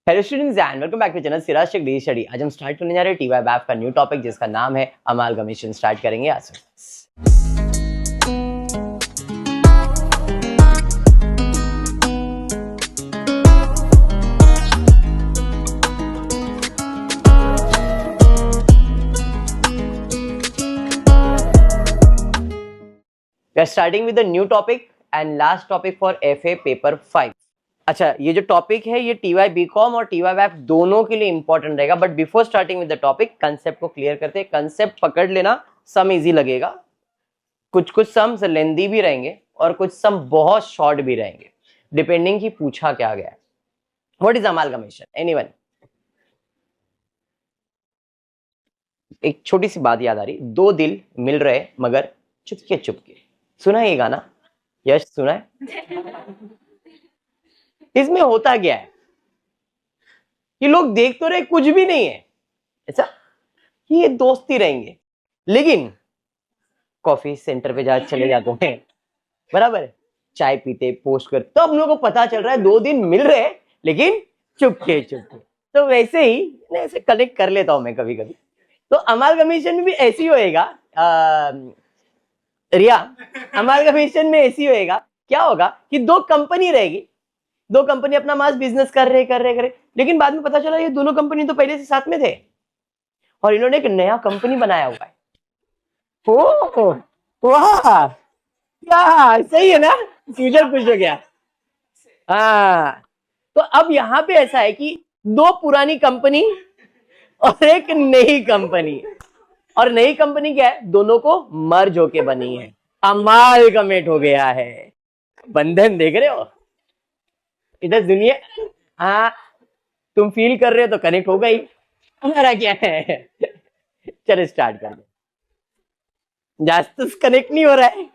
Hello students and welcome back to channel Siraj Shaikh daily study. आज हम start करने जा रहे हैं टीवाईबैफ का न्यू टॉपिक जिसका नाम है अमालगमेशन। स्टार्ट करेंगे आज से। We are starting with the new topic and last topic for FA paper 5। अच्छा, ये जो टॉपिक है ये टीवाई बीकॉम और टीवाई बैफ दोनों के लिए इंपॉर्टेंट रहेगा, but before starting with the topic concept को क्लियर करते हैं। कंसेप्ट पकड़ लेना, सम इजी लगेगा, कुछ सम्स लेंदी भी रहेंगे और कुछ सम बहुत शॉर्ट भी रहेंगे, डिपेंडिंग कि पूछा क्या गया है। What is amalgamation? एनीवन? एक छोटी सी बात याद आ रही, दो दिल मिल रहे मगर चुपके चुपके। सुना है ये गाना? यश सुना है? इसमें होता क्या है कि लोग देख तो रहे, कुछ भी नहीं है ऐसा कि ये दोस्ती रहेंगे, लेकिन कॉफी सेंटर पे चले जाते हैं, बराबर है, चाय पीते पोस्ट कर, तो हम लोगों को पता चल रहा है दो दिन मिल रहे लेकिन चुपके चुपके। तो वैसे ही ऐसे कनेक्ट कर लेता हूं मैं कभी कभी। तो अमालगमेशन में भी ऐसी होएगा रिया, अमालगमेशन में ऐसी होएगा, क्या होगा कि दो कंपनी रहेगी, दो कंपनी अपना मास बिजनेस कर रहे, लेकिन बाद में पता चला ये दोनों कंपनी तो पहले से साथ में थे और इन्होंने एक नया कंपनी बनाया हुआ है। ओ वाह, क्या सही है ना, फ्यूचर खुश हो गया। हाँ, तो अब यहाँ पे ऐसा है कि दो पुरानी कंपनी और एक नई कंपनी, और नई कंपनी क्या है, दोनों को मर्ज होके बनी है, अमालगमेट हो गया है। बंधन देख रहे हो, इधर दुनिया, हाँ तुम फील कर रहे हो तो कनेक्ट होगा ही, हमारा क्या है। चलो स्टार्ट कर दो, जास्त कनेक्ट नहीं हो रहा है,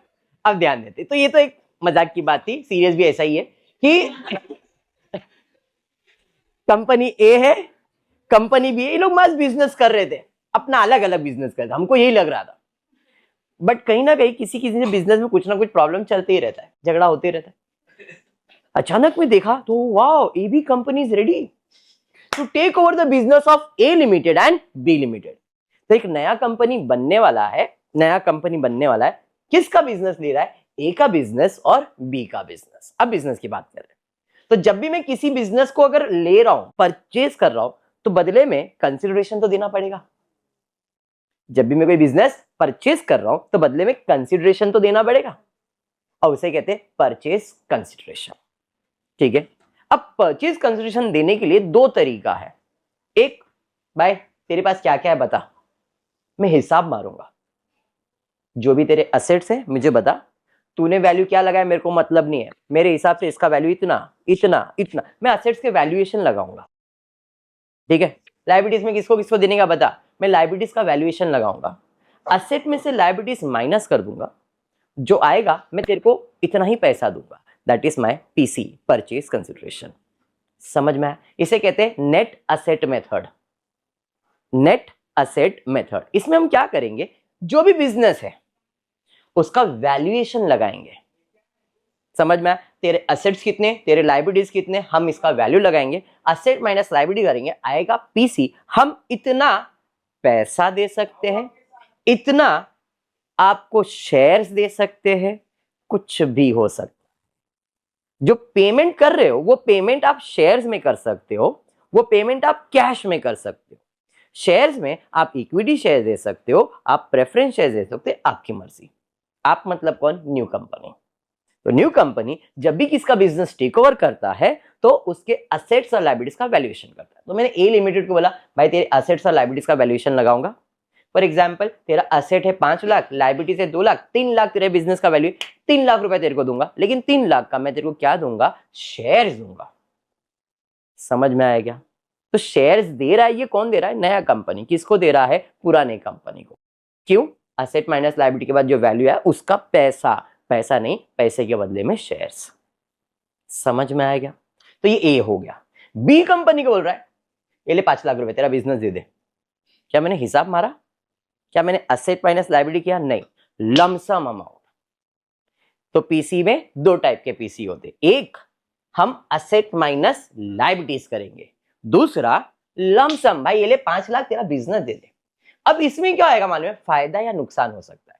अब ध्यान देते। तो ये तो एक मजाक की बात थी, सीरियस भी ऐसा ही है कि कंपनी ए है, कंपनी बी है, ये लोग मस्त बिजनेस कर रहे थे, अपना अलग अलग बिजनेस कर रहे थे, हमको यही लग रहा था, बट कहीं ना कहीं किसी से बिजनेस में कुछ ना कुछ प्रॉब्लम चलते ही रहता है, झगड़ा होते ही रहता है। अचानक में देखा तो wow, AB company is ready to take over the business of A limited and B limited. तो एक नया कंपनी बनने वाला है, किसका बिजनेस ले रहा है? ए का बिजनेस और बी का बिजनेस। अब बिजनेस की बात कर रहे हैं, तो जब भी मैं किसी बिजनेस को अगर ले रहा हूं, परचेज कर रहा हूं, तो बदले में कंसिडरेशन तो देना पड़ेगा। जब भी मैं कोई बिजनेस परचेज कर रहा हूं तो बदले में कंसिडरेशन तो देना पड़ेगा, और उसे कहते हैं परचेज कंसिडरेशन। ठीक है, अब परचेज कंसिडरेशन देने के लिए दो तरीका है। एक, भाई तेरे पास क्या क्या है बता, मैं हिसाब मारूंगा, जो भी तेरे असेट्स है मुझे बता, तूने वैल्यू क्या लगाया मेरे को मतलब नहीं है, मेरे हिसाब से इसका वैल्यू इतना इतना इतना, मैं असेट्स के वैल्यूएशन लगाऊंगा। ठीक है, लायबिलिटीज में किसको किसको देने का बता, मैं लायबिलिटीज का वैल्यूएशन लगाऊंगा, असेट में से लायबिलिटीज माइनस कर दूंगा, जो आएगा मैं तेरे को इतना ही पैसा दूंगा, that is my PC, purchase consideration. समझ में आया? इसे कहते हैं net asset method. Net asset method, इसमें हम क्या करेंगे, जो भी बिजनेस है उसका वैल्यूएशन लगाएंगे। समझ में आया? तेरे असेट्स कितने, तेरे लायबिलिटीज कितने, हम इसका वैल्यू लगाएंगे, असेट माइनस लायबिलिटी करेंगे, आएगा पीसी। हम इतना पैसा दे सकते हैं, इतना आपको शेयर्स दे सकते हैं, कुछ भी हो सकता है। जो पेमेंट कर रहे हो वो पेमेंट आप शेयर्स में कर सकते हो, वो पेमेंट आप कैश में कर सकते हो। शेयर्स में आप इक्विटी शेयर दे सकते हो, आप प्रेफरेंस शेयर दे सकते हो, आपकी मर्जी। आप मतलब कौन? New company. तो न्यू कंपनी जब भी किसका बिजनेस टेक ओवर करता है तो उसके असेट्स और लायबिलिटीज का वैल्यूएशन करता है। तो मैंने ए लिमिटेड को बोला, भाई तेरे असेट्स और लायबिलिटीज का वैल्यूएशन लगाऊंगा। फॉर एग्जाम्पल, तेरा असेट है 5 लाख, लायबिलिटीज है 2 लाख, 3 लाख तेरे बिजनेस का वैल्यू, 3 लाख रुपए तेरे को दूंगा, लेकिन 3 लाख का मैं तेरे को क्या दूंगा? शेयर्स दूंगा। समझ में आया क्या? तो शेयर्स दे रहा है, ये कौन दे रहा है? नया कंपनी। किसको दे रहा है? पुराने कंपनी को। क्यों? असेट माइनस लायबिलिटी के बाद जो वैल्यू है उसका पैसा, पैसा नहीं, पैसे के बदले में शेयर्स। समझ में आया क्या? तो ये ए हो गया। बी कंपनी को बोल रहा है, ये ले 5 लाख रुपए तेरा बिजनेस दे दे। क्या मैंने हिसाब मारा? क्या मैंने असेट माइनस लायबिलिटी किया? नहीं, लमसम अमाउंट। तो पीसी में दो टाइप के पीसी होते, एक हम असेट माइनस लायबिलिटीज करेंगे, दूसरा लमसम, भाई ये ले 5 लाख तेरा बिजनेस दे दे। अब इसमें क्या आएगा मालूम है, फायदा या नुकसान हो सकता है।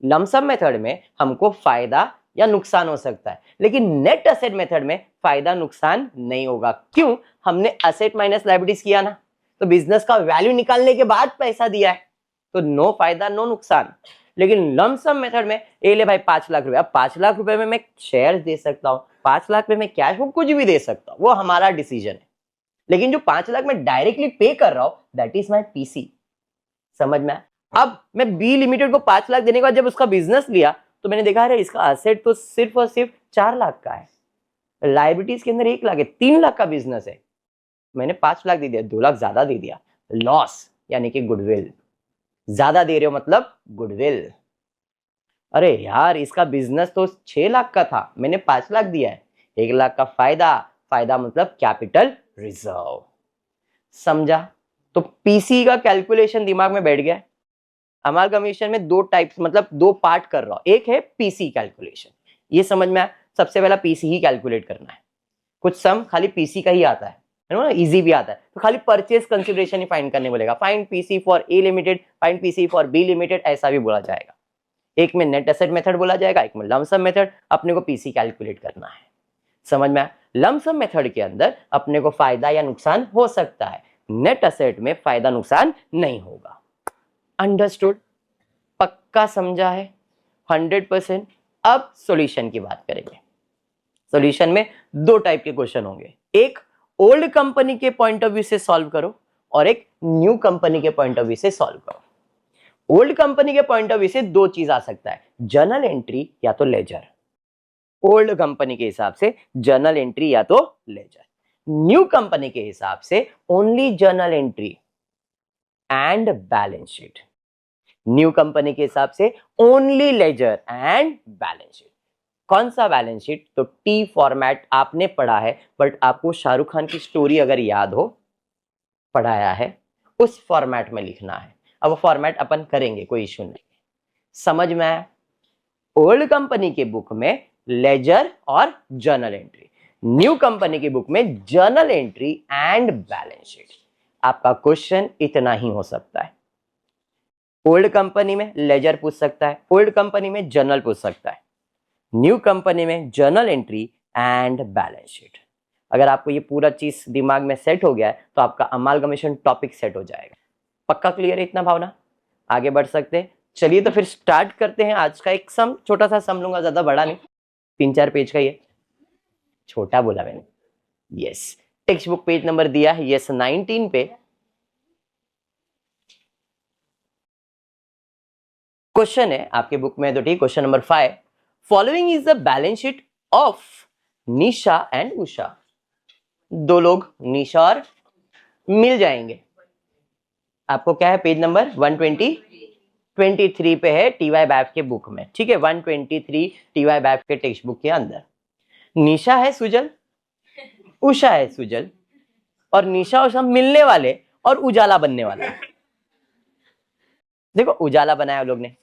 लमसम मेथड में हमको फायदा या नुकसान हो सकता है, लेकिन नेट एसेट मेथड में फायदा नुकसान नहीं होगा। क्यों? हमने एसेट माइनस लायबिलिटीज किया ना, तो बिजनेस का वैल्यू निकालने के बाद पैसा दिया है, तो नो फायदा नो नुकसान। लेकिन लमसम मेथड में ये ले भाई 5 लाख रुपए, अब 5 लाख रुपए में मैं शेयर दे सकता हूं, 5 लाख में मैं कैश, वो कुछ भी दे सकता हूं, वो हमारा डिसीजन है। लेकिन जो 5 लाख मैं डायरेक्टली पे कर रहा हूं, दैट इज माई पीसी। समझ में? अब मैं बी लिमिटेड को 5 लाख देने के बाद जब उसका बिजनेस लिया, तो मैंने देखा अरे इसका एसेट तो सिर्फ और सिर्फ 4 लाख का है, लायबिलिटीज के अंदर 1 लाख है, 3 लाख का बिजनेस है, मैंने 5 लाख दे दिया, 2 लाख ज्यादा दे दिया, लॉस यानी कि गुडविल। ज्यादा दे रहे हो मतलब गुडविल। अरे यार इसका बिजनेस तो 6 लाख का था, मैंने 5 लाख दिया है, 1 लाख का फायदा, फायदा मतलब कैपिटल रिजर्व। समझा? तो पीसी का कैलकुलेशन दिमाग में बैठ गया। अमालगमेशन में 2 टाइप्स, मतलब 2 पार्ट कर रहा हूं। एक है पीसी कैलकुलेशन, ये समझ में आया, सबसे पहला पीसी ही कैलकुलेट करना है। कुछ सम खाली पीसी का ही आता है ना, इजी भी आता है, तो खाली परचेज कंसिडरेशन ही फाइंड करने बोलेगा, find PC for A limited, find PC for B limited, ऐसा भी बोला जाएगा। एक में नेट एसेट मेथड बोला जाएगा, एक में लमसम मेथड, अपने को पीसी कैलकुलेट करना है। समझ में आया? लमसम मेथड के अंदर अपने को फायदा या नुकसान हो सकता है, नेट एसेट में फायदा नुकसान नहीं होगा। अंडरस्टूड? पक्का समझा है? 100%। अब सॉल्यूशन की बात करेंगे। सॉल्यूशन में 2 टाइप के क्वेश्चन होंगे, एक ओल्ड कंपनी के पॉइंट ऑफ व्यू से सॉल्व करो और एक न्यू कंपनी के पॉइंट ऑफ व्यू से सॉल्व करो। ओल्ड कंपनी के पॉइंट ऑफ व्यू से 2 चीज आ सकता है, जर्नल एंट्री या तो लेजर। ओल्ड कंपनी के हिसाब से जर्नल एंट्री या तो लेजर, न्यू कंपनी के हिसाब से only journal entry and balance sheet. New company के हिसाब से only ledger and balance sheet. कौन सा बैलेंस शीट? तो टी फॉर्मेट आपने पढ़ा है, बट आपको शाहरुख खान की स्टोरी अगर याद हो, पढ़ाया है, उस फॉर्मेट में लिखना है। अब वो फॉर्मेट अपन करेंगे, कोई इश्यू नहीं। समझ में आया? ओल्ड कंपनी के बुक में लेजर और जर्नल एंट्री, न्यू कंपनी की बुक में journal entry and balance sheet. आपका क्वेश्चन इतना ही हो सकता है, ओल्ड कंपनी में लेजर पूछ सकता है, ओल्ड कंपनी में जर्नल पूछ सकता है, न्यू कंपनी में journal entry and balance sheet. अगर आपको ये पूरा चीज दिमाग में सेट हो गया है, तो आपका अमालगमेशन टॉपिक सेट हो जाएगा। पक्का क्लियर है इतना भावना? आगे बढ़ सकते हैं? चलिए तो फिर स्टार्ट करते हैं। आज का एक सम, छोटा सा सम लूंगा, ज्यादा बड़ा नहीं, 3-4 पेज का ही है। छोटा बोला मैंने, yes. Text book page number दिया है, यस 19 पे। क्वेश्चन है आपके बुक में तो ठीक, question number 5, following is the balance sheet of Nisha and Usha. 2 लोग निशा और मिल जाएंगे। आपको क्या है, पेज नंबर 123 पे है टीवाई बैफ के बुक में, ठीक है, 123 टीवाई बैफ के टेक्स्ट बुक के अंदर। निशा है सुजल, उषा है सुजल, और निशा उषा मिलने वाले और उजाला बनने वाला है। देखो उजाला बनाया लोग ने,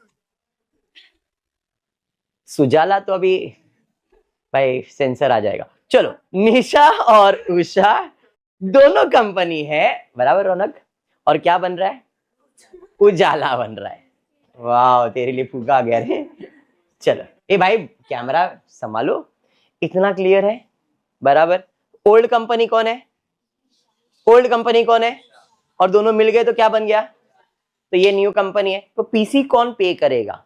सुजाला तो अभी भाई सेंसर आ जाएगा। चलो, निशा और उषा दोनों कंपनी है, बराबर रौनक, और क्या बन रहा है, उजाला बन रहा है। वाह, तेरे लिए फूका आ गया रे। चलो ए भाई कैमरा संभालो, इतना क्लियर है? बराबर। ओल्ड कंपनी कौन है, ओल्ड कंपनी कौन है, और दोनों मिल गए तो क्या बन गया, तो ये न्यू कंपनी है। तो पीसी कौन पे करेगा,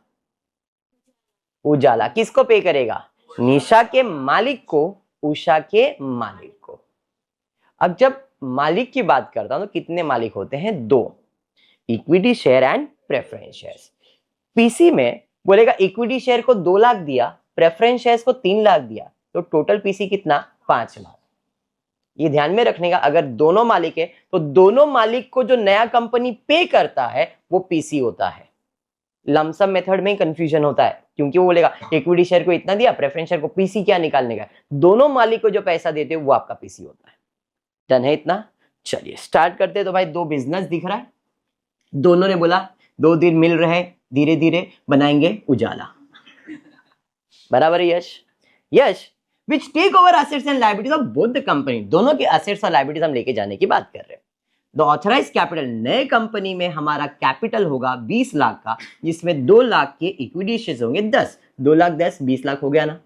उजाला। किसको पे करेगा, निशा के मालिक को, उषा के मालिक को। अब जब मालिक की बात करता हूं तो कितने मालिक होते हैं, 2, equity share and preference shares. PC में बोलेगा इक्विटी शेयर को 2 लाख दिया, प्रेफरेंस शेयर्स को 3 लाख दिया, तो टोटल पीसी कितना, 5 लाख। ये ध्यान में रखने का, अगर दोनों मालिक है तो दोनों मालिक को जो नया कंपनी पे करता है वो पीसी होता है। लमसम मेथड में कंफ्यूजन होता है, क्योंकि वो बोलेगा इक्विटी शेयर को इतना दिया, प्रेफरेंस शेयर को, पीसी क्या निकालने का, दोनों मालिक को जो पैसा देते हैं वो आपका पीसी होता है। डन है इतना? चलिए स्टार्ट करते हैं। तो भाई 2 बिजनेस दिख रहा है, दोनों ने बोला 2 दिन मिल रहे, धीरे धीरे बनाएंगे उजाला, बराबर है Yash? Yash, which take over assets and liabilities of both the company, दोनों के एसेट्स और लायबिलिटीज हम लेके जाने की बात कर रहे हैं। द ऑथराइज कैपिटल, नए कंपनी में हमारा कैपिटल होगा 20 लाख का, जिसमें 2 लाख के इक्विटी शेयर्स होंगे 10, 2 लाख 10, 20 लाख हो गया ना।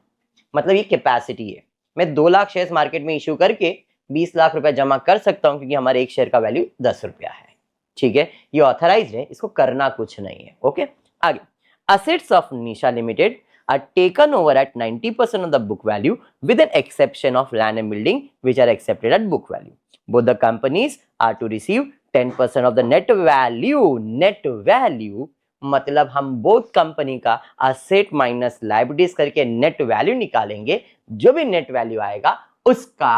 मतलब ये कैपेसिटी है, मैं 2 लाख शेयर्स मार्केट में इश्यू करके 20 लाख रुपए जमा कर सकता हूं, क्योंकि हमारे एक शेयर का वैल्यू 10 रुपया है। ठीक है, ये ऑथराइज्ड है, इसको करना कुछ नहीं है। ओके, आगे, assets of Nisha limited are taken over at 90% of the book value with an exception of land and building which are accepted at book value. Both the companies are to receive 10% of the net value. Net value मतलब हम both company का asset minus liabilities करके net value निकालेंगे, जो भी net value आएगा उसका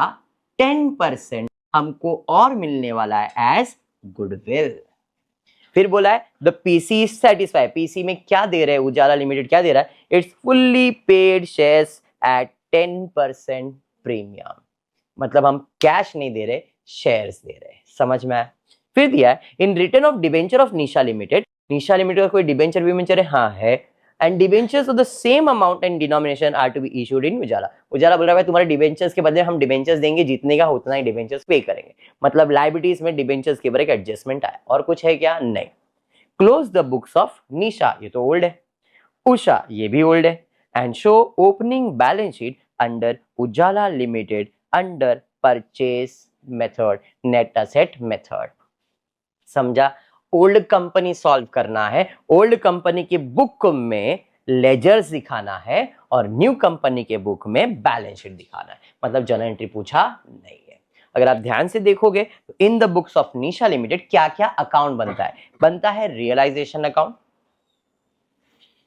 10% हमको और मिलने वाला है as goodwill। फिर बोला है the PC is satisfied, PC में क्या दे रहे हैं उजाला लिमिटेड, क्या दे रहा है, it's fully paid shares at 10% premium, मतलब हम कैश नहीं दे रहे, शेयर्स दे रहे हैं, समझ में आया। फिर दिया है in return of debenture of Nisha limited, Nisha limited का कोई डिबेंचर विबेंचर है, हाँ है, and debentures of the same amount and denomination are to be issued in Ujala. Ujala बोल रहा है तुम्हारे डिबेंचर्स के बदले हम डिबेंचर्स देंगे, जितने का उतना ही डिबेंचर्स पे करेंगे, मतलब लायबिलिटीज में डिबेंचर्स के ऊपर एक एडजस्टमेंट आया, और कुछ है क्या, नहीं। क्लोज द बुक्स ऑफ निशा, ये तो ओल्ड है, उषा ये भी ओल्ड है, and show opening balance sheet under Ujala limited under purchase method, net asset method. समझा, ओल्ड कंपनी सॉल्व करना है, ओल्ड कंपनी की बुक में लेजर्स दिखाना है और न्यू कंपनी के बुक में बैलेंस शीट दिखाना है, मतलब जर्नल एंट्री पूछा नहीं है। अगर आप ध्यान से देखोगे तो इन the books of Nisha limited क्या क्या अकाउंट बनता है, बनता है रियलाइजेशन अकाउंट,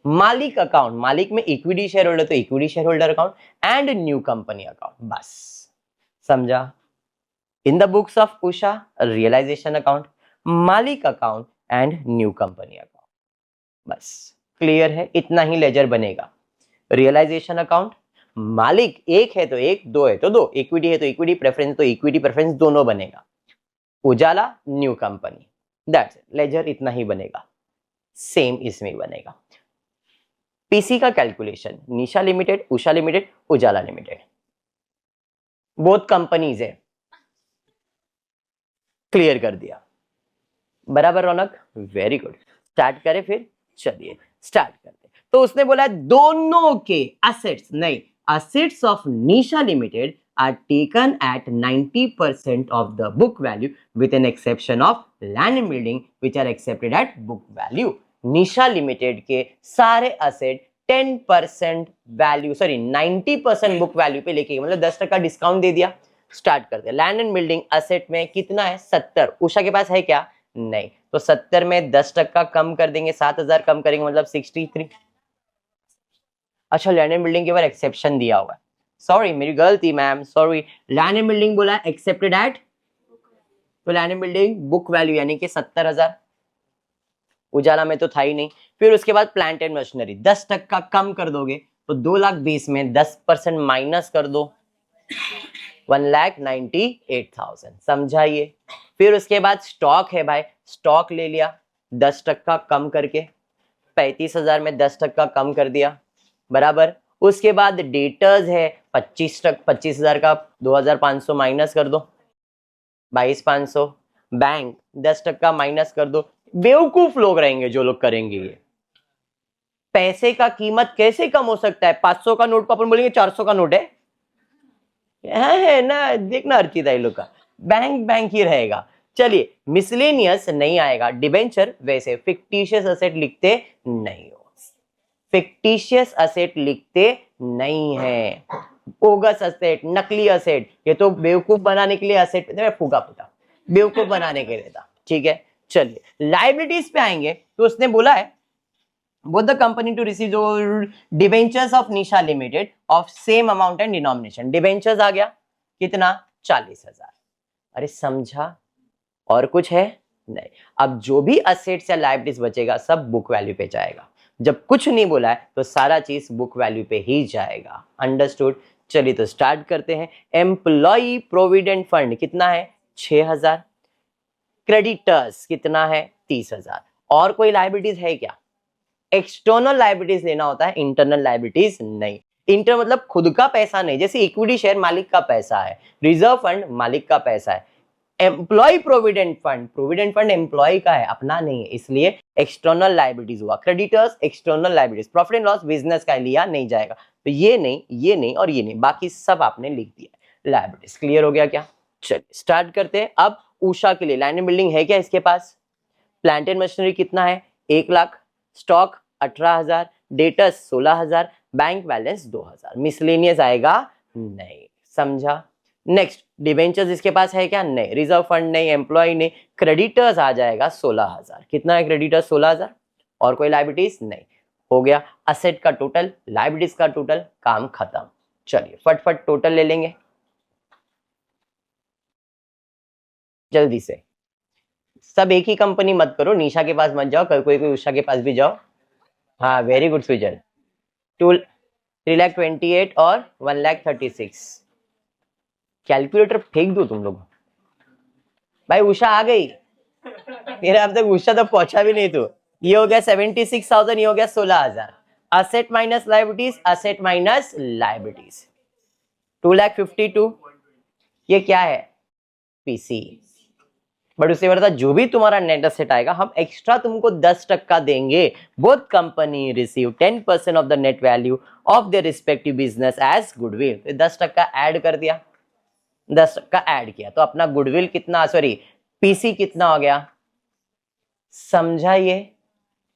मालिक अकाउंट, मालिक में इक्विटी शेयर होल्डर तो equity share holder account, and new company account, बस समझा। In the books of Usha realisation account, मालिक account and new company account, बस क्लियर है, इतना ही लेजर बनेगा। रियलाइजेशन अकाउंट, मालिक एक है तो एक, दो है तो दो, इक्विटी है तो इक्विटी, प्रेफरेंस तो इक्विटी प्रेफरेंस दोनों बनेगा। Ujala new company, that's it, ledger इतना ही बनेगा, सेम इसमें बनेगा। पीसी का calculation, Nisha limited, Usha limited, Ujala limited, both companies है, क्लियर कर दिया, बराबर रौनक, वेरी गुड। स्टार्ट करें फिर, चलिए स्टार्ट करते। तो उसने बोला दोनों के असेट्स, नहीं, assets of Nisha Limited are taken at 90% of the book value with an exception of land and building which are accepted at book value। Nisha limited के सारे asset 10% value, sorry 90% book value पे लेके, मतलब 10% discount दे दिया। Start करते। Land and building asset में कितना है, 70। उषा के पास है क्या, नहीं, तो 70 में 10% कम कर देंगे, 7000 कम करेंगे, मतलब 63। अच्छा, लैंड एंड बिल्डिंग के ऊपर एक्सेप्शन दिया हुआ है, सॉरी मेरी गलती ma'am, sorry, land and building बोला एक्सेप्टेड एट, तो land and building book value यानी कि 70,000, उजाला में तो था ही नहीं। फिर उसके बाद प्लांट एंड मशीनरी 10% कम कर दोगे तो 2,20,000 में 10% माइनस कर दो, 1,98,000, समझाइए। फिर उसके बाद स्टॉक है भाई, स्टॉक ले लिया 10% कम करके, 35,000 में 10% कम कर दिया, बराबर। उसके बाद डेटर्स है 25,000 का 2,500 माइनस कर दो, 22,500। बैंक 10% माइनस कर दो। बेवकूफ लोग रहेंगे जो लोग करेंगे ये। पैसे का कीमत कैसे कम हो सकता है, 500 का नोट को अपन बोलेंगे 400 का नोट है ना, देखना अर्चिता लोग का, बैंक बैंक ही रहेगा। चलिए, मिसलेनियस नहीं आएगा, डिबेंचर वैसे, फिक्टिशियस असेट लिखते नहीं हो, फिक्टिशियस असेट लिखते नहीं है, बोगस असेट, नकली असेट, ये तो बेवकूफ बनाने के लिए असेट, फूका फूटा बेवकूफ बनाने के लिए था, ठीक है। चलिए, लाइबिलिटीज पे आएंगे तो उसने बोला है both the company to receive जो debentures of Nisha limited of same amount and denomination, debentures आ गया कितना, 40,000। अरे समझा, और कुछ है नहीं। अब जो भी असेट्स या लाइबिलिटीज बचेगा सब बुक वैल्यू पे जाएगा, जब कुछ नहीं बोला है तो सारा चीज बुक वैल्यू पे ही जाएगा, अंडरस्टूड। चलिए तो स्टार्ट करते हैं। एम्प्लॉय प्रोविडेंट फंड कितना है, 6,000। क्रेडिटर्स कितना है, 30,000। और कोई लाइबिलिटीज है क्या, एक्सटर्नल लाइबिलिटीज लेना होता है, इंटरनल लाइबिलिटीज नहीं। इंटर मतलब खुद का पैसा नहीं, जैसे इक्विटी शेयर मालिक का पैसा है, रिजर्व फंड मालिक का पैसा है, एम्प्लॉय प्रोविडेंट फंड एम्प्लॉय का है, अपना नहीं है, इसलिए एक्सटर्नल लायबिलिटीज हुआ। Creditors external liabilities, profit and loss business का लिया नहीं जाएगा, तो ये नहीं और ये नहीं, बाकी सब आपने लिख दिया लायबिलिटीज। क्लियर हो गया क्या? चलिए स्टार्ट करते हैं। अब उषा के लिए लैंड एंड बिल्डिंग है क्या इसके पास? प्लांट एंड मशीनरी कितना है? 1 lakh, stock 18,000, debtors 16,000, bank balance 2,000, miscellaneous आएगा नहीं, समझा? नेक्स्ट डिबेंचर्स इसके पास है क्या? नहीं, रिजर्व फंड नहीं, एम्प्लॉय नहीं, क्रेडिटर्स आ जाएगा 16,000, कितना है क्रेडिटर्स? 16,000, और कोई लायबिलिटीज नहीं। हो गया असेट का टोटल, लायबिलिटीज का टोटल, काम खत्म। चलिए फटफट टोटल ले लेंगे जल्दी से। सब एक ही कंपनी मत करो, निशा के पास मत जाओ, कोई उषा के पास भी जाओ। हाँ वेरी गुड सुजल। 3,28,000 और 1,36,000। कैलकुलेटर फेंक दो तुम लोग। भाई उषा आ गई मेरे, अब तक उषा तो पहुंचा भी नहीं। तो ये हो गया 76,000, ये हो गया 16,000। Asset minus liabilities, asset minus liabilities 2,52,000। ये क्या है? पीसी। बट उससे बढ़ता जो भी तुम्हारा नेट एसेट आएगा हम एक्स्ट्रा तुमको 10% देंगे। Both company receive 10% of the net value of their respective business as goodwill. 10% add कर दिया, 10% ऐड किया, तो अपना गुडविल कितना, सॉरी पीसी कितना हो गया? समझा ये?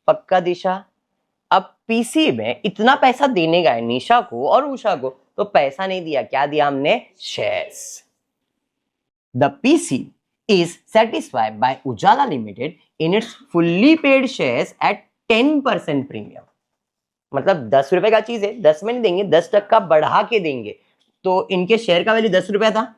पक्का दिशा? अब पीसी में इतना पैसा देने का है निशा को और उषा को, तो पैसा नहीं दिया, क्या दिया हमने? Shares. The PC is satisfied by Ujala Limited in its fully paid shares at 10% premium। मतलब 10 रुपए का चीज है, 10 में नहीं देंगे, 10% बढ़ा के देंगे। तो इनके शेयर का वैल्यू 10 रुपया था,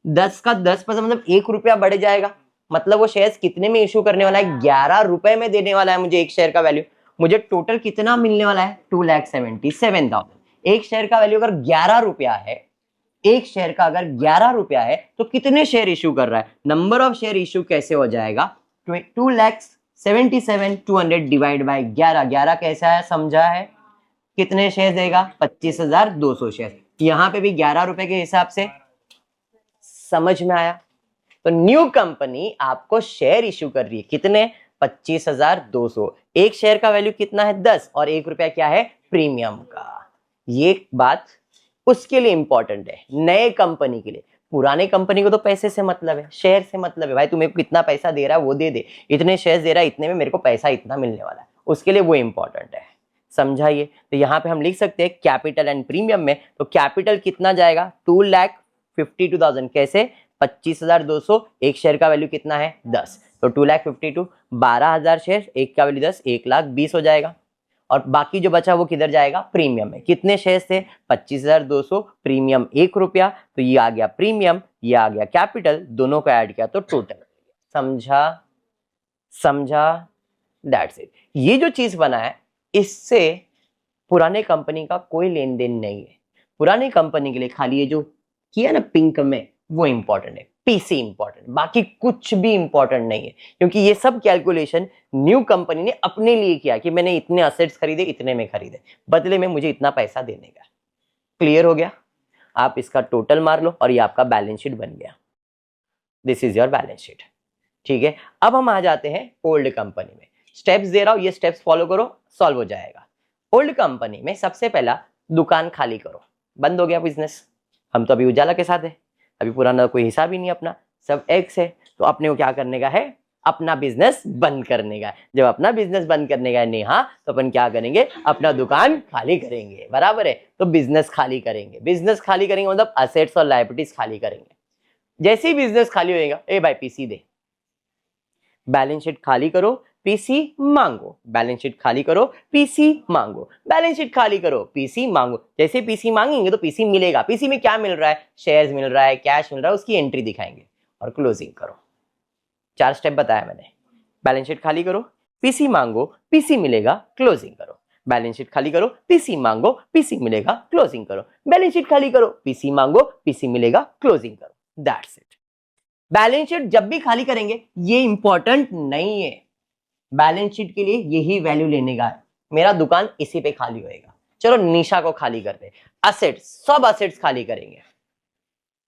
10 का 10% मतलब 1 रुपया बढ़ जाएगा। मतलब वो शेयर्स कितने में इशू करने वाला है? 11 रुपए में देने वाला है मुझे एक शेयर का वैल्यू। मुझे टोटल कितना मिलने वाला है? 2,77,000। एक शेयर का वैल्यू अगर 11 रुपया है, एक शेयर का अगर 11 रुपया है, तो कितने शेयर इश्यू कर रहा है? नंबर ऑफ शेयर इश्यू कैसे हो जाएगा? 2,77,200 डिवाइड बाय 11। 11 कैसा है समझा है? कितने शेयर देगा? 25,200 शेयर। यहां पे भी 11 रुपए के हिसाब से, समझ में आया? तो न्यू कंपनी आपको शेयर इश्यू कर रही है, कितने? 25,200। एक शेयर का वैल्यू कितना है? 10, और 1 रुपया क्या है? प्रीमियम का। ये बात उसके लिए इंपॉर्टेंट है, नए कंपनी के लिए। पुराने कंपनी को तो पैसे से मतलब है, शेयर से मतलब है। भाई तुम्हें कितना पैसा दे रहा है वो दे दे, इतने शेयर दे रहा है, इतने में मेरे को पैसा इतना मिलने वाला है, उसके लिए वो इंपॉर्टेंट है। समझाइए? तो यहाँ पे हम लिख सकते हैं कैपिटल एंड प्रीमियम में। तो कैपिटल कितना जाएगा? 2,52,000। कैसे? 25,200, एक शेयर का वैल्यू कितना है? 10, तो 2,52,000, 12,000 शेयर, एक का वैल्यू 10, 1,20,000 हो जाएगा। और बाकी जो बचा वो किधर जाएगा? प्रीमियम में। कितने शेयर्स थे? 25,200, प्रीमियम 1 रुपया, तो ये आ गया प्रीमियम, ये आ गया कैपिटल, दोनों को ऐड किया तो टोटल। समझा? समझा? That's it. ये जो चीज बना है इससे पुराने कंपनी का कोई लेन देन नहीं है। पुरानी कंपनी के लिए खाली ये जो किया ना पिंक में, वो इंपॉर्टेंट है, पीसी इंपॉर्टेंट, बाकी कुछ भी इंपॉर्टेंट नहीं है। क्योंकि ये सब कैलकुलेशन न्यू कंपनी ने अपने लिए किया कि मैंने इतने असेट्स खरीदे, इतने में खरीदे, बदले में मुझे इतना पैसा देने का। क्लियर हो गया? आप इसका टोटल मार लो और ये आपका बैलेंस शीट बन गया। This is your balance sheet. ठीक है, अब हम आ जाते हैं ओल्ड कंपनी में। स्टेप्स दे रहा हूं, ये स्टेप्स फॉलो करो, सॉल्व हो जाएगा। ओल्ड कंपनी में सबसे पहला दुकान खाली करो, बंद हो गया बिजनेस। हम तो अभी उजाला के साथ है, अभी पुराना कोई हिसाब ही नहीं अपना, सब एक्स है। तो अपने को क्या करने का है? अपना बिजनेस बंद करने का है। जब अपना बिजनेस बंद करने का है नेहा, तो अपन क्या करेंगे? अपना दुकान खाली करेंगे, बराबर है? तो बिजनेस खाली करेंगे। बिजनेस खाली करेंगे मतलब असेट्स और लायबिलिटीज खाली करेंगे। जैसे ही बिजनेस खाली होएगा, ए भाई पीसी दे, बैलेंस शीट खाली करो, पीसी मांगो, बैलेंस शीट खाली करो, पीसी मांगो, बैलेंस शीट खाली करो, पीसी मांगो। जैसे पीसी मांगेंगे तो पीसी मिलेगा। पीसी में क्या मिल रहा है? शेयर्स मिल रहा है, कैश मिल रहा है, उसकी एंट्री दिखाएंगे और क्लोजिंग करो। 4 स्टेप बताया मैंने। बैलेंस शीट खाली करो, पीसी मांगो, पीसी मिलेगा, क्लोजिंग करो। बैलेंस शीट खाली करो, पीसी मांगो, पीसी मिलेगा, क्लोजिंग करो। बैलेंस शीट खाली करो, पीसी मांगो, पीसी मिलेगा, क्लोजिंग करो। That's it. बैलेंस शीट जब भी खाली करेंगे, ये इंपॉर्टेंट नहीं है, बैलेंस शीट के लिए यही वैल्यू लेने का है। मेरा दुकान इसी पे खाली होएगा, चलो निशा को खाली करते, असेट, सब असेट्स खाली करेंगे।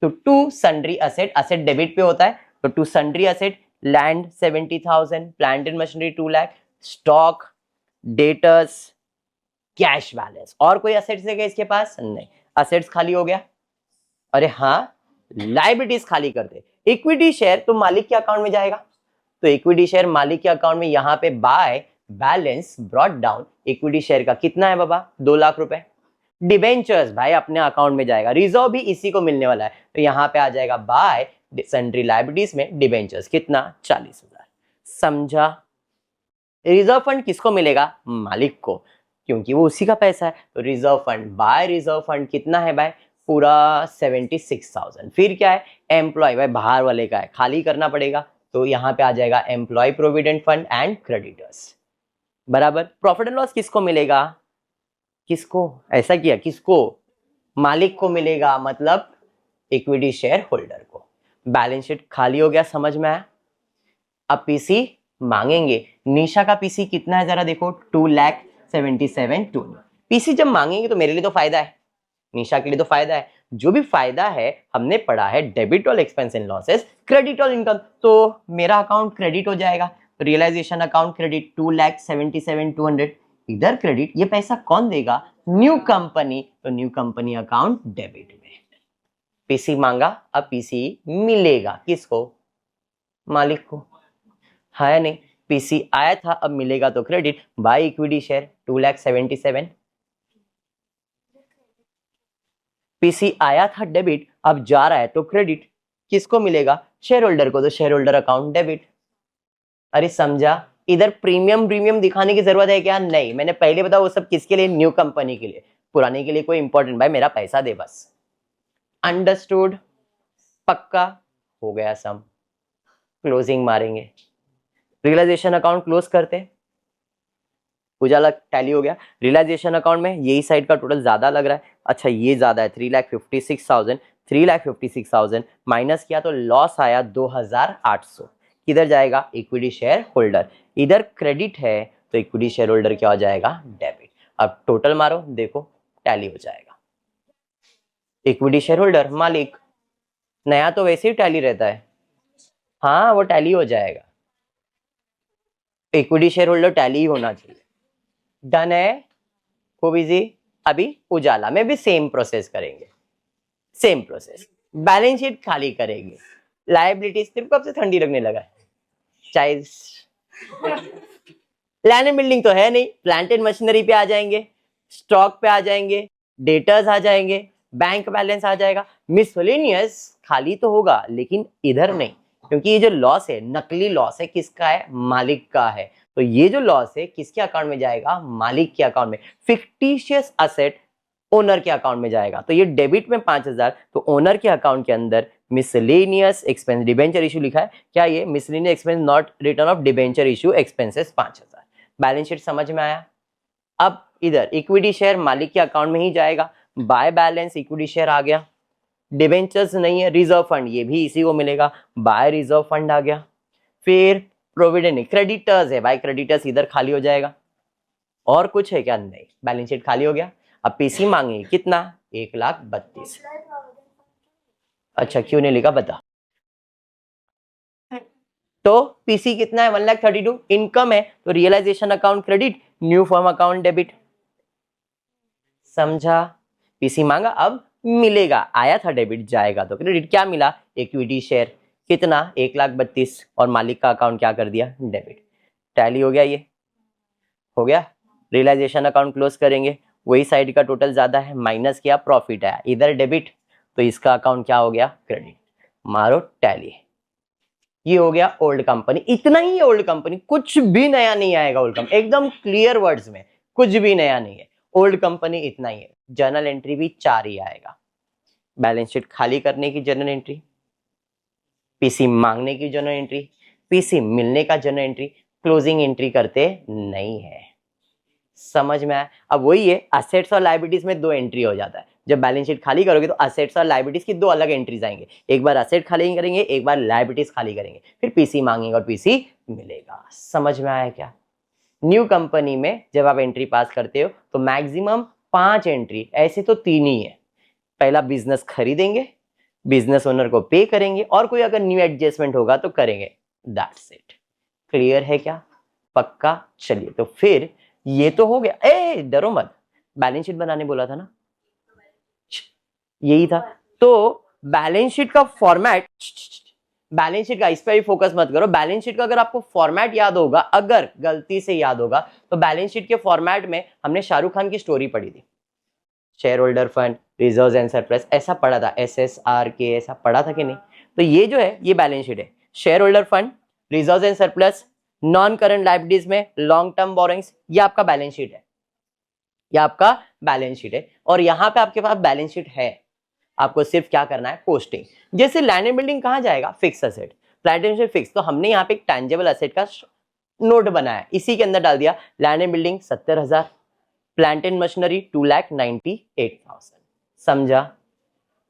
तो to sundry asset, asset debit पे होता है, तो to sundry asset, land 70,000, plant and machinery 2 lakh, stock, debtors, cash balance. और कोई असेट्स है क्या इसके पास? नहीं, असेट्स खाली हो गया। अरे हाँ, लायबिलिटीज खाली कर दे। इक्विटी शेयर तो मालिक के अकाउंट में जाएगा, तो इक्विटी शेयर मालिक के अकाउंट में, यहां पे by balance brought down, equity share का कितना है बाबा? 2 लाख रुपए। डिबेंचर्स भाई अपने अकाउंट में जाएगा, रिजर्व भी इसी को मिलने वाला है, तो यहां पे आ जाएगा बाय सन्ड्री लायबिलिटीज में डिबेंचर्स, कितना? 40,000। समझा? रिजर्व फंड किसको मिलेगा? मालिक को, क्योंकि वो उसी का पैसा है। तो reserve fund, by reserve fund कितना है भाई? पूरा 76,000। फिर क्या है? एम्प्लॉय, भाई बाहर वाले का है, खाली करना पड़ेगा, तो यहां पे आ जाएगा employ provident fund and creditors बराबर। प्रॉफिट एंड लॉस किसको मिलेगा? किसको? ऐसा किया, किसको? मालिक को मिलेगा, मतलब इक्विटी शेयर होल्डर को। बैलेंस शीट खाली हो गया, समझ में आया? अब पीसी मांगेंगे। निशा का पीसी कितना है जरा देखो, 2,77,200। पीसी जब मांगेंगे तो मेरे लिए तो फायदा है, निशा के लिए तो फायदा है। जो भी फायदा है हमने पढ़ा है, debit all expense and losses, credit all income, तो मेरा अकाउंट क्रेडिट हो जाएगा। तो रियलाइजेशन अकाउंट क्रेडिट 2,77,200, इधर क्रेडिट, ये पैसा कौन देगा? न्यू कंपनी, तो न्यू कंपनी अकाउंट डेबिट में। पीसी मांगा, अब पीसी मिलेगा किसको? मालिक को, है नहीं? पीसी आया था, अब मिलेगा तो credit by equity share 2,77,000। PC आया था डेबिट, अब जा रहा है तो क्रेडिट किसको मिलेगा? शेयर होल्डर को, तो शेयर होल्डर अकाउंट डेबिट। अरे समझा? इधर प्रीमियम प्रीमियम दिखाने की जरूरत है क्या? नहीं, मैंने पहले बताया वो सब किसके लिए? न्यू कंपनी के लिए। पुराने के लिए कोई इंपॉर्टेंट, भाई मेरा पैसा दे बस। अंडरस्टूड? पक्का? हो गया सम, क्लोजिंग मारेंगे, रियलाइजेशन अकाउंट क्लोज करते। उजाला टैली हो गया। रियलाइजेशन अकाउंट में यही साइड का टोटल ज्यादा लग रहा है, अच्छा ये ज्यादा है 3,56,000, 3,56,000 माइनस किया तो लॉस आया 2,800। किधर जाएगा? Equity share holder. इधर क्रेडिट है तो इक्विटी शेयर होल्डर क्या हो जाएगा? डेबिट। अब टोटल मारो, देखो टैली हो जाएगा। इक्विटी शेयर होल्डर मालिक, नया तो वैसे ही टैली रहता है, हाँ वो टैली हो जाएगा। इक्विटी शेयर होल्डर टैली ही होना चाहिए। डन है खूब इजी। अभी उजाला में भी सेम प्रोसेस करेंगे, सेम प्रोसेस। बैलेंस शीट खाली करेंगे, लायबिलिटीज, तेरे को कब से ठंडी लगने लगा है? चाहे लैंड एंड बिल्डिंग तो है नहीं, प्लांट एंड मशीनरी पे आ जाएंगे, स्टॉक पे आ जाएंगे, डेटर्स आ जाएंगे, बैंक बैलेंस आ जाएगा। मिसलेनियस खाली तो होगा लेकिन इधर नहीं, क्योंकि ये जो लॉस है नकली लॉस है, किसका है? मालिक का है। तो ये जो लॉस है किसके अकाउंट में जाएगा? मालिक के अकाउंट में। फिक्टिशियस असेट ओनर के अकाउंट में जाएगा, तो ये डेबिट में 5,000, तो ओनर के अकाउंट के अंदर मिसलेनियस एक्सपेंस, डिबेंचर इशू लिखा है क्या? ये miscellaneous expense not return of debenture issue expenses 5,000। Balance sheet समझ में आया? अब इधर इक्विटी शेयर मालिक के अकाउंट में ही जाएगा, बाय बैलेंस इक्विटी शेयर आ गया, डिबेंचर्स नहीं है, रिजर्व फंड ये भी इसी को मिलेगा, बाय रिजर्व फंड आ गया। फिर प्रोविडेंट, क्रेडिटर्स है भाई, क्रेडिटर्स इधर खाली हो जाएगा। और कुछ है क्या? नहीं, बैलेंस शीट खाली हो गया। अब पीसी मांगेंगे कितना? 1,32,000। अच्छा क्यों नहीं लिखा बता? तो पीसी कितना है? 1,32,000। इनकम है तो realisation account credit, new form account debit. समझा? पीसी मांगा, अब मिलेगा, आया था डेबिट, जाएगा तो क्रेडिट। क्या मिला? इक्विटी शेयर कितना? 1,32,000, और मालिक का अकाउंट क्या कर दिया? डेबिट। टैली हो गया, ये हो गया। रियलाइजेशन अकाउंट क्लोज करेंगे, वही साइड का टोटल ज्यादा है, माइनस किया, प्रॉफिट आया, इधर डेबिट, तो इसका अकाउंट क्या हो गया? क्रेडिट। मारो टैली। ये हो गया ओल्ड कंपनी, इतना ही है ओल्ड कंपनी, कुछ भी नया नहीं आएगा ओल्ड कंपनी, एकदम क्लियर वर्ड्स में कुछ भी नया नहीं है। ओल्ड कंपनी इतना ही है। जर्नल एंट्री भी 4 ही आएगा, बैलेंस शीट खाली करने की जर्नल एंट्री, पीसी मांगने की जर्नल एंट्री, पीसी मिलने का जर्नल एंट्री, क्लोजिंग एंट्री करते नहीं है। समझ में आया? अब वही है, असेट्स और लायबिलिटीज में 2 एंट्री हो जाता है। जब बैलेंस शीट खाली करोगे तो असेट्स और लायबिलिटीज की 2 अलग एंट्रीज आएंगे, एक बार असेट खाली करेंगे, एक बार लायबिलिटीज खाली करेंगे, फिर पीसी मांगेंगे और पीसी मिलेगा। समझ में आया क्या? न्यू कंपनी में जब आप एंट्री पास करते हो तो मैक्सिमम 5 एंट्री, ऐसे तो 3 ही है। पहला बिजनेस खरीदेंगे, बिजनेस ओनर को पे करेंगे और कोई अगर न्यू एडजस्टमेंट होगा तो करेंगे। That's it. क्लियर है क्या? पक्का? चलिए तो फिर ये तो हो गया। ए डरो मत, बैलेंस शीट बनाने बोला था ना, यही था। तो बैलेंस शीट का फॉर्मेट, बैलेंस शीट का इस पे भी फोकस मत करो। बैलेंस शीट का अगर आपको फॉर्मेट याद होगा, अगर गलती से याद होगा, तो बैलेंस शीट के फॉर्मेट में हमने शाहरुख खान की स्टोरी पढ़ी थी। Share holder fund, reserves and surplus, ऐसा पढ़ा था, SSRK ऐसा पढ़ा था कि नहीं? तो ये जो है ये बैलेंस शीट है। Share holder fund, reserves and surplus, non current liabilities में लॉन्ग टर्म बोरोइंग्स, ये आपका बैलेंस शीट है। ये आपका बैलेंस शीट है और यहाँ पे आपके पास बैलेंस शीट है। आपको सिर्फ क्या करना है? पोस्टिंग। जैसे लैंड एंड बिल्डिंग कहाँ जाएगा? Fix asset. Plant and fix, तो हमने यहाँ पे एक टैंजेबल असेट का नोट बनाया, इसी के अंदर डाल दिया। Land and building 70,000, plant and machinery 2,98,000। समझा?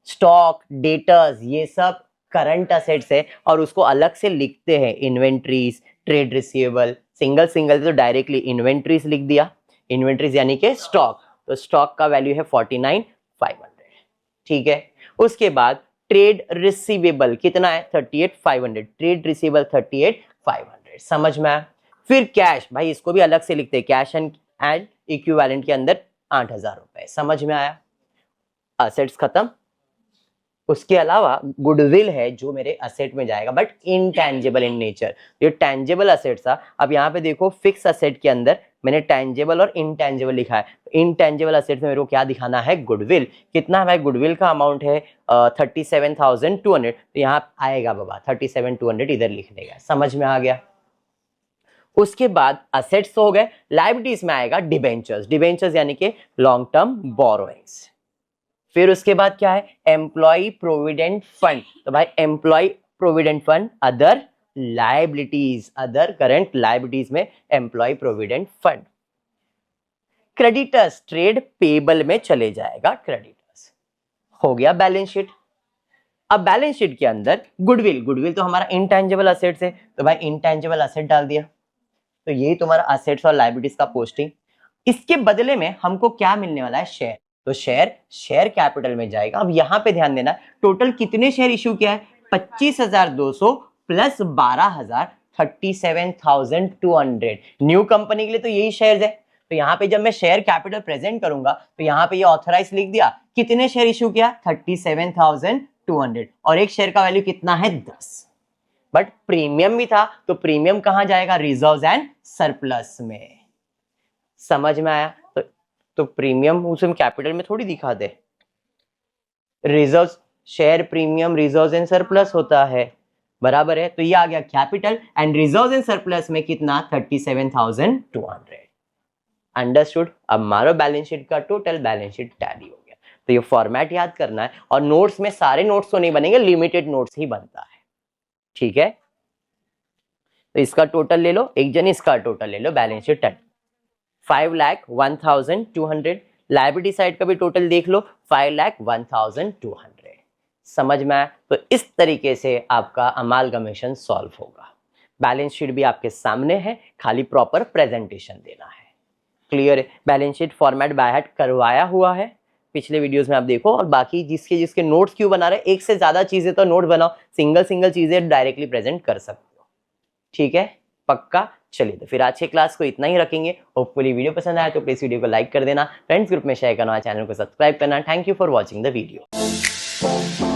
स्टॉक, डेटर्स, ये सब करंट असेट्स है और उसको अलग से लिखते हैं। Inventories, trade receivable, single single तो डायरेक्टली इन्वेंट्रीज लिख दिया। इन्वेंट्रीज यानी कि स्टॉक, तो स्टॉक का वैल्यू है 49,500। ठीक है। उसके बाद ट्रेड रिसीवेबल कितना है? 38,500। Trade receivable 38,500। समझ में आया? फिर कैश, भाई इसको भी अलग से लिखते हैं, कैश एंड इक्विवेलेंट के अंदर 8,000 रुपए। समझ में आया? असेट्स खत्म। उसके अलावा गुडविल है जो मेरे असेट में जाएगा, बट इनटैंजिबल इन नेचर। ये टैंजिबल असेट था। अब यहाँ पे देखो, फिक्स असेट के अंदर मैंने टैंजिबल और इनटैंजिबल लिखा है। इनटैंजिबल असेट में मेरे को क्या दिखाना है? गुडविल। कितना है भाई? गुडविल का अमाउंट है 37,200। तो यहाँ आएगा बाबा 37,200, इधर लिख देगा। समझ में आ गया? उसके बाद असेट्स हो गए। लायबिलिटीज में आएगा डिबेंचर्स। डिबेंचर्स यानी कि लॉन्ग टर्म बोरोइंग्स। फिर उसके बाद क्या है? Employ provident fund. तो भाई employ provident fund other liabilities, other current liabilities में employ provident fund. Creditors trade payable में चले जाएगा। क्रेडिटर्स हो गया बैलेंस शीट। अब बैलेंस शीट के अंदर गुडविल, गुडविल तो हमारा इनटैंजिबल असेट्स है, तो भाई इनटैंजिबल असेट डाल दिया। तो यही तुम्हारा असेट्स और लायबिलिटीज का पोस्टिंग। इसके बदले में हमको क्या मिलने वाला है? शेयर। तो शेयर कैपिटल में जाएगा। अब यहां पे ध्यान देना, टोटल कितने शेयर इश्यू किया है? 25,200 प्लस 12,000, 37,200। न्यू कंपनी के लिए तो यही शेयर है। तो यहाँ पे जब मैं शेयर कैपिटल प्रेजेंट करूंगा तो यहाँ पे ये ऑथराइज लिख दिया। कितने शेयर इश्यू किया? 37,200 और एक शेयर का वैल्यू कितना है? 10। बट प्रीमियम भी था, तो प्रीमियम कहां जाएगा? रिजर्व्स एंड सरप्लस में। समझ में आया? तो प्रीमियम उसमें कैपिटल में थोड़ी दिखा दे। Reserves, share premium, reserves and surplus होता है, बराबर है। तो ये आ गया capital and reserves and surplus में कितना? 37,200। अंडरस्टूड? अब मारो बैलेंस शीट का टोटल, बैलेंस शीट टैली हो गया। तो ये फॉर्मेट याद करना है और नोट्स में सारे नोट्स तो नहीं बनेंगे, लिमिटेड नोट्स ही बनता है। ठीक है। तो इसका टोटल ले लो, एक जन इसका टोटल ले लो। Balance sheet 5,01,200। लायबिलिटी साइड का भी टोटल देख लो, 5,01,200। समझ में आया? तो इस तरीके से आपका अमालगमेशन सॉल्व होगा। बैलेंस शीट भी आपके सामने है, खाली प्रॉपर प्रेजेंटेशन देना है। क्लियर है? Balance sheet format by heart करवाया हुआ है, पिछले वीडियोस में आप देखो। और बाकी जिसके जिसके नोट्स क्यों बना रहे, एक से ज्यादा चीजें तो नोट बनाओ, सिंगल सिंगल चीजें डायरेक्टली प्रेजेंट कर सकते हो। ठीक है? पक्का? चलिए तो फिर आज के क्लास को इतना ही रखेंगे। होपफुली वीडियो पसंद आया तो प्लीज वीडियो को लाइक कर देना, फ्रेंड्स ग्रुप में शेयर करना, चैनल को सब्सक्राइब करना। Thank you for watching the video.